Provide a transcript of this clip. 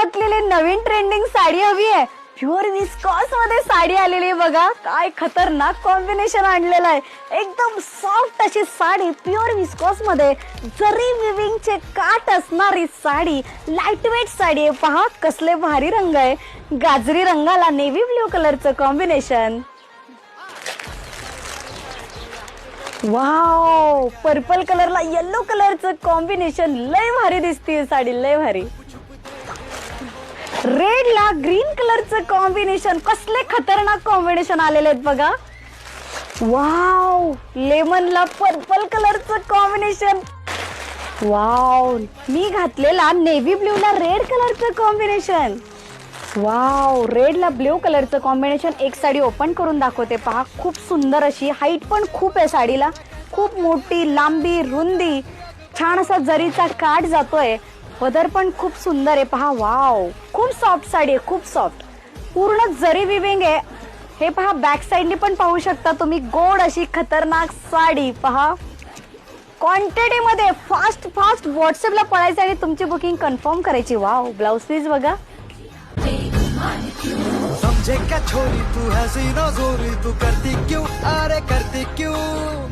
घातलेली नवीन ट्रेंडिंग साडी हवी आहे? प्युअर विस्कॉस मध्ये साडी आलेली आहे बघा. काय खतरनाक कॉम्बिनेशन आणलेलं आहे. एकदम सॉफ्ट अशी साडी प्युअर विस्कॉस मध्ये, जरी विविंगचे काट असणारी साडी, लाईट वेट साडी आहे. पहा कसले भारी रंग आहे. गाजरी रंगाला नेव्ही ब्ल्यू कलरचं कॉम्बिनेशन. वाव, पर्पल कलरला येलो कलरचं कॉम्बिनेशन. लय भारी दिसते साडी, लय भारी. रेड ला ग्रीन कलरचं कॉम्बिनेशन. कसले खतरनाक कॉम्बिनेशन आलेले आहेत बघा. वाव, लेमन ला पर्पल कलरचं कॉम्बिनेशन. वाव, मी घातलेला नेव्ही ब्ल्यू ला रेड कलरचं कॉम्बिनेशन. वाव, रेड ला ब्ल्यू कलरचं कॉम्बिनेशन. एक साडी ओपन करून दाखवते पहा. खूप सुंदर अशी, हाईट पण खूप आहे साडीला, खूप मोठी, लांबी, रुंदी, छान असा जरीचा काठ जातोय. पदर पण खूप सुंदर आहे पहा. वाव, खूप सॉफ्ट साडी आहे, खूप सॉफ्ट. पूर्ण जरी विविंग आहे. हे पहा, बॅक साइडनी पण पाहू शकता तुम्ही. गोड अशी खतरनाक साडी पहा. क्वांटिटी मध्ये फास्ट व्हॉट्सअपला पळायचं आणि तुमची बुकिंग कन्फर्म करायची. वाव, ब्लाउज पीस बघा. समझे क्या छोरी तू है सीना जोरी, तू करती क्यों, अरे करती क्यों.